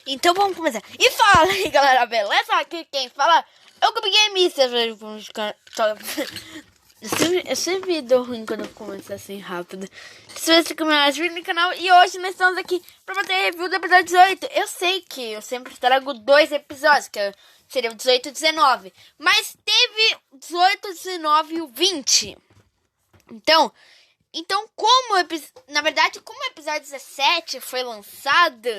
Então vamos começar. E fala aí, galera, beleza? Aqui quem fala é o Gabi Games. Eu sempre dou ruim quando eu começo assim rápido. Se você começa no canal, e hoje nós estamos aqui pra fazer review do episódio 18. Eu sei que eu sempre trago 2 episódios, que seria o 18 e 19. Mas teve 18, 19 e o 20. Então como o episódio 17 foi lançado,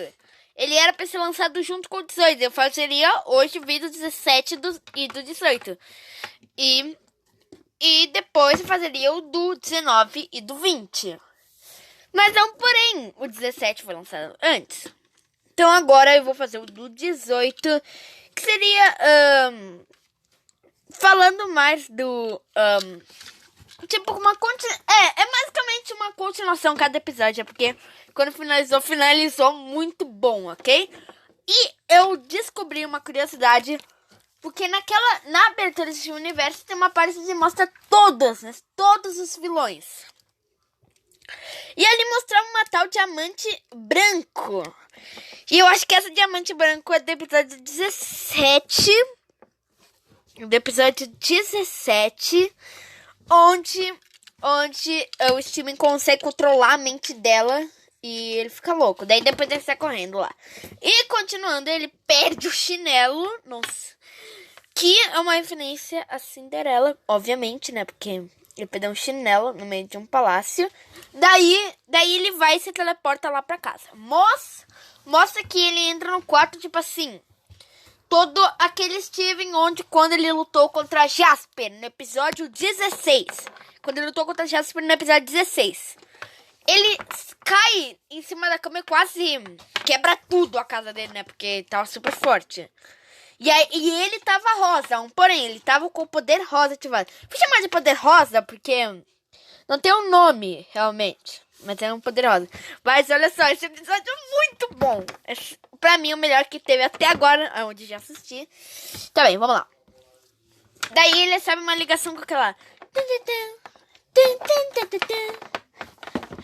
ele era pra ser lançado junto com o 18. Eu fazeria hoje o vídeo 17 e do 18. E depois eu fazeria o do 19 e do 20. Mas não, porém, o 17 foi lançado antes. Então agora eu vou fazer o do 18, que seria falando mais do... tipo, é basicamente uma continuação cada episódio, porque quando finalizou muito bom, ok? E eu descobri uma curiosidade, porque na abertura desse universo tem uma parte que mostra todos os vilões. E ali mostrava uma tal diamante branco. E eu acho que essa diamante branco é do episódio 17. Do episódio 17... Onde o Steven consegue controlar a mente dela e ele fica louco. Daí depois ele sai correndo lá. E continuando, ele perde o chinelo. Nossa. Que é uma referência a Cinderela, obviamente, né? Porque ele perdeu um chinelo no meio de um palácio. Daí ele vai e se teleporta lá pra casa. Mostra que ele entra no quarto, tipo assim... Todo aquele Steven quando ele lutou contra Jasper no episódio 16. Quando ele lutou contra Jasper no episódio 16. Ele cai em cima da cama e quase quebra tudo a casa dele, né? Porque tava super forte. E ele tava rosa, porém, ele tava com o poder rosa ativado. Vou chamar de poder rosa porque não tem um nome, realmente. Mas é um poder rosa. Mas olha só, esse episódio é muito bom. Pra mim, o melhor que teve até agora, onde já assisti. Tá bem, vamos lá. Daí ele recebe uma ligação com aquela...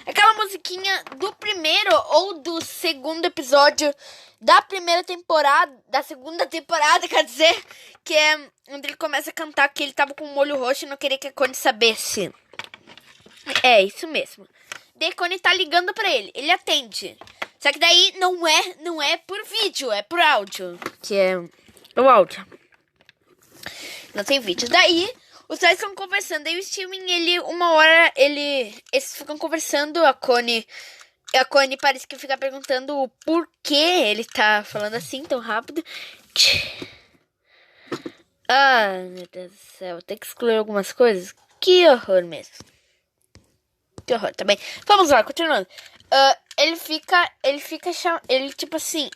Aquela musiquinha do primeiro ou do segundo episódio da primeira temporada, da segunda temporada, quer dizer, que é onde ele começa a cantar que ele tava com um olho roxo e não queria que a Connie sabesse. É, isso mesmo. Daí Connie tá ligando pra ele, ele atende. Só que daí não é por vídeo, é por áudio. Que é o áudio. Não tem vídeo. Daí, os dois ficam conversando. Daí o Steven, uma hora, eles ficam conversando. A Connie parece que fica perguntando o porquê ele tá falando assim tão rápido. Ah, meu Deus do céu. Vou ter que excluir algumas coisas. Que horror mesmo. Que horror, tá bem. Vamos lá, continuando. Ele tipo assim,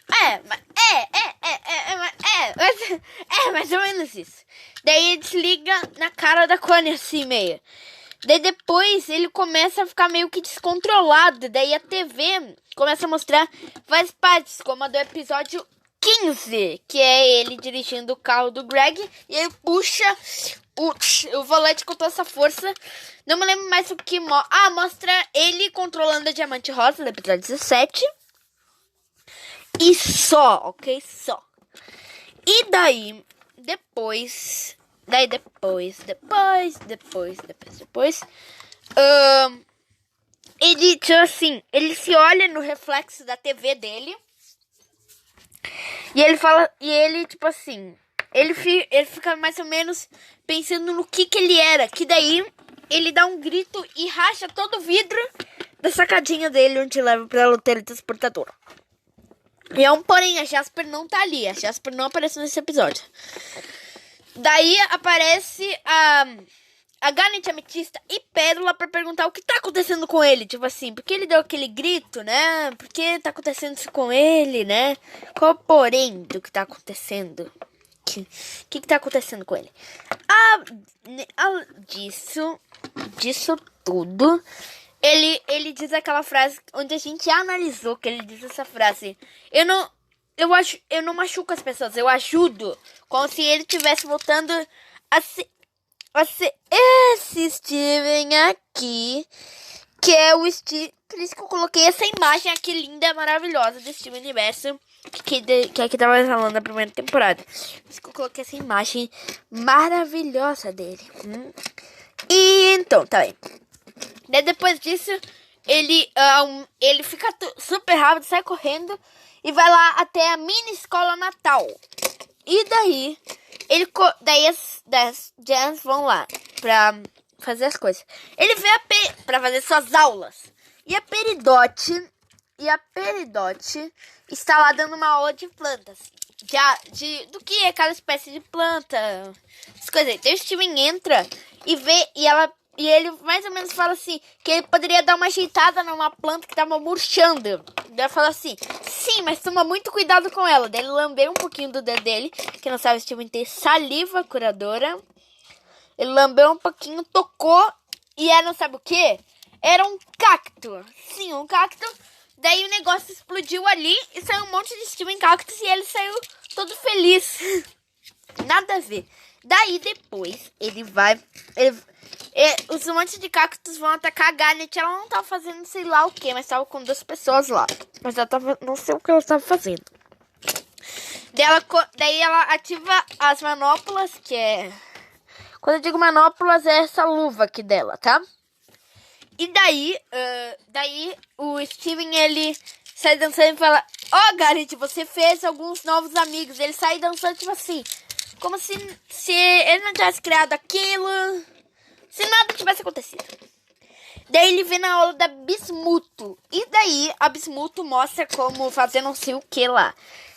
mais ou menos isso. Daí ele desliga na cara da Connie assim, meio. Daí depois ele começa a ficar meio que descontrolado. Daí a TV começa a mostrar várias partes, como a do episódio 15, que é ele dirigindo o carro do Greg. E ele puxa o volante com toda essa força. Não me lembro mais o que mostra ele controlando a diamante rosa no episódio 17. E só, ok? Só. E daí, depois, ele, tipo assim, ele se olha no reflexo da TV dele. E ele fala, tipo assim, ele fica mais ou menos pensando no que ele era. Que daí ele dá um grito e racha todo o vidro da sacadinha dele, onde leva pra teletransportadora. E porém, a Jasper não tá ali. A Jasper não aparece nesse episódio. Daí aparece a Garnet, Ametista e Pérola pra perguntar o que tá acontecendo com ele. Tipo assim, porque ele deu aquele grito, né? Por que tá acontecendo isso com ele, né? Qual o porém do que tá acontecendo? O que tá acontecendo com ele? Disso tudo, ele diz aquela frase onde a gente analisou que ele diz essa frase. Eu não machuco as pessoas, eu ajudo. Como se ele estivesse voltando a ser esse Steven aqui, que é o Steven. Por isso que eu coloquei essa imagem aqui linda, maravilhosa do Steven Universo. que aqui tava falando da primeira temporada. Por isso que eu coloquei essa imagem maravilhosa dele. E então, tá aí. Daí depois disso, ele fica super rápido, sai correndo e vai lá até a mini escola Natal. E daí, daí as Jans vão lá pra fazer as coisas. Ele vê pra fazer suas aulas. E a Peridote está lá dando uma aula de plantas. Do que é cada espécie de planta. As coisas aí. Daí o Steven entra e vê, e ele mais ou menos fala assim, que ele poderia dar uma ajeitada numa planta que tava murchando. Daí ele fala assim, sim, mas toma muito cuidado com ela. Daí ele lambeu um pouquinho do dedo dele, que não sabe, o Steven tem saliva curadora. Ele lambeu um pouquinho, tocou, e não sabe o que? Era um cacto. Sim, um cacto. Daí o negócio explodiu ali e saiu um monte de Steven cactos e ele saiu todo feliz. Nada a ver. Daí depois os montes de cactos vão atacar a Garnet. Ela não tava fazendo sei lá o que, mas tava com 2 pessoas lá. Mas ela tava, não sei o que ela tava fazendo. Daí ela ativa as manoplas, que é... Quando eu digo manoplas, é essa luva aqui dela, tá? E daí o Steven, ele sai dançando e fala, Garnet, você fez alguns novos amigos. Ele sai dançando tipo assim, como se ele não tivesse criado aquilo, se nada tivesse acontecido. Daí ele vê na aula da Bismuto. E daí a Bismuto mostra como fazer não sei o que lá.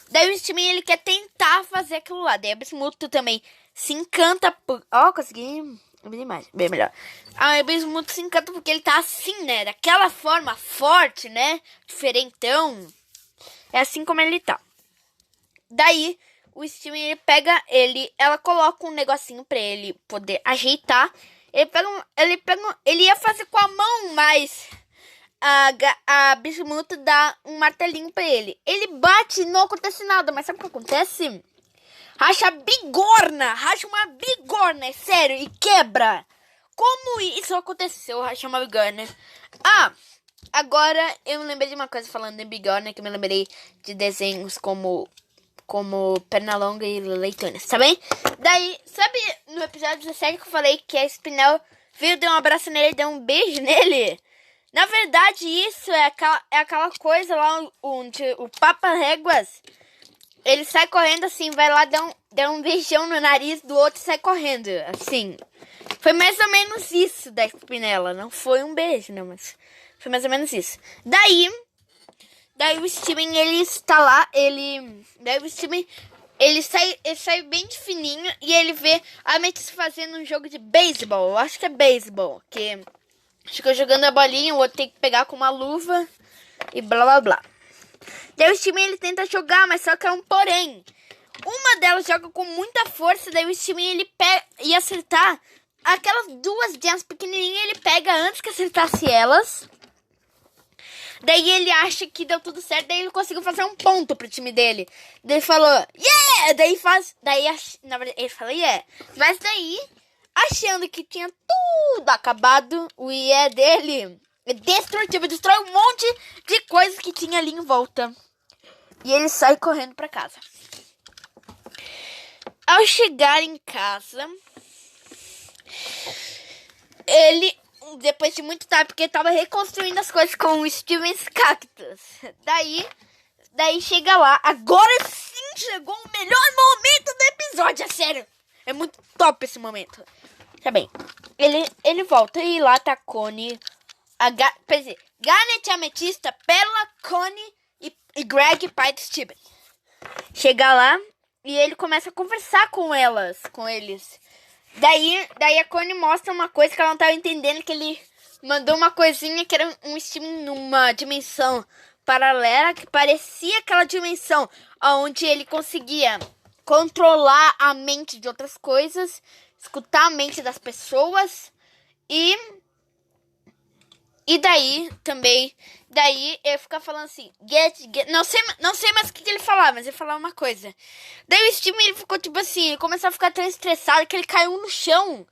Daí o Steven, ele quer tentar fazer aquilo lá. Daí a Bismuto também se encanta por... consegui... Bem melhor. A Bismuto se encanta porque ele tá assim, né? Daquela forma forte, né? Diferentão. É assim como ele tá. Daí, o Steven, ela coloca um negocinho pra ele poder ajeitar. Ele ia fazer com a mão, mas a Bismuto dá um martelinho pra ele. Ele bate e não acontece nada, mas sabe o que acontece? Racha uma bigorna, é sério, e quebra. Como isso aconteceu, racha uma bigorna? Agora eu me lembrei de uma coisa falando em bigorna, que eu me lembrei de desenhos como Pernalonga e Leitonas, tá bem? Daí, sabe no episódio 17 que eu falei que a Spinel veio, deu um abraço nele e deu um beijo nele? Na verdade, isso é aquela coisa lá onde o Papa Réguas... Ele sai correndo assim, vai lá, dá um beijão no nariz do outro e sai correndo, assim. Foi mais ou menos isso da Spinella. Não foi um beijo, não, mas foi mais ou menos isso. Daí o Steven, ele está lá, daí o Steven, ele sai bem de fininho e ele vê a Amethyst fazendo um jogo de beisebol. Eu acho que é beisebol, que fica jogando a bolinha, o outro tem que pegar com uma luva e blá blá blá. Daí o Steven, ele tenta jogar, mas só que é um porém. Uma delas joga com muita força, daí o Steven, ele pega e acertar aquelas 2 gems pequenininhas, ele pega antes que acertasse elas. Daí ele acha que deu tudo certo, daí ele conseguiu fazer um ponto pro time dele. Daí ele falou, yeah! Na verdade, ele falou, yeah. Mas daí, achando que tinha tudo acabado, o yeah dele é destrutivo, destrói um monte de coisas que tinha ali em volta. E ele sai correndo pra casa. Ao chegar em casa, ele, depois de muito tempo, porque ele tava reconstruindo as coisas com o Steven's Cactus. Daí chega lá, agora sim chegou o melhor momento do episódio, é sério. É muito top esse momento. Tá bem, ele volta e lá tá a Connie, Garnet, Ametista, Pérola, Connie e Greg, pai de Steven. Chega lá e ele começa a conversar com eles. Daí a Connie mostra uma coisa que ela não tava entendendo, que ele mandou uma coisinha que era um Steven numa dimensão paralela, que parecia aquela dimensão onde ele conseguia controlar a mente de outras coisas, escutar a mente das pessoas e daí também, ele fica falando assim, get, não sei mais o que ele falava, mas ele falava uma coisa. Daí o Steven, ele ficou tipo assim, ele começou a ficar tão estressado que ele caiu no chão.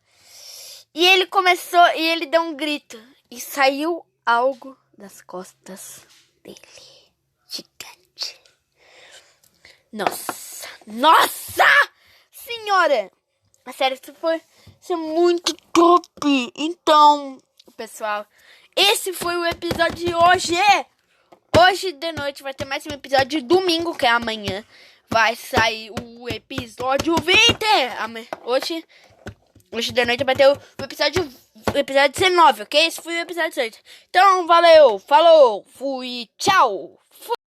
E ele deu um grito e saiu algo das costas dele, gigante. Nossa senhora! A série foi muito top. Então, pessoal, esse foi o episódio de hoje. Hoje de noite vai ter mais um episódio. Domingo, que é amanhã, vai sair o episódio 20. Hoje de noite vai ter o episódio 19, ok? Esse foi o episódio 18. Então, valeu, falou, fui, tchau.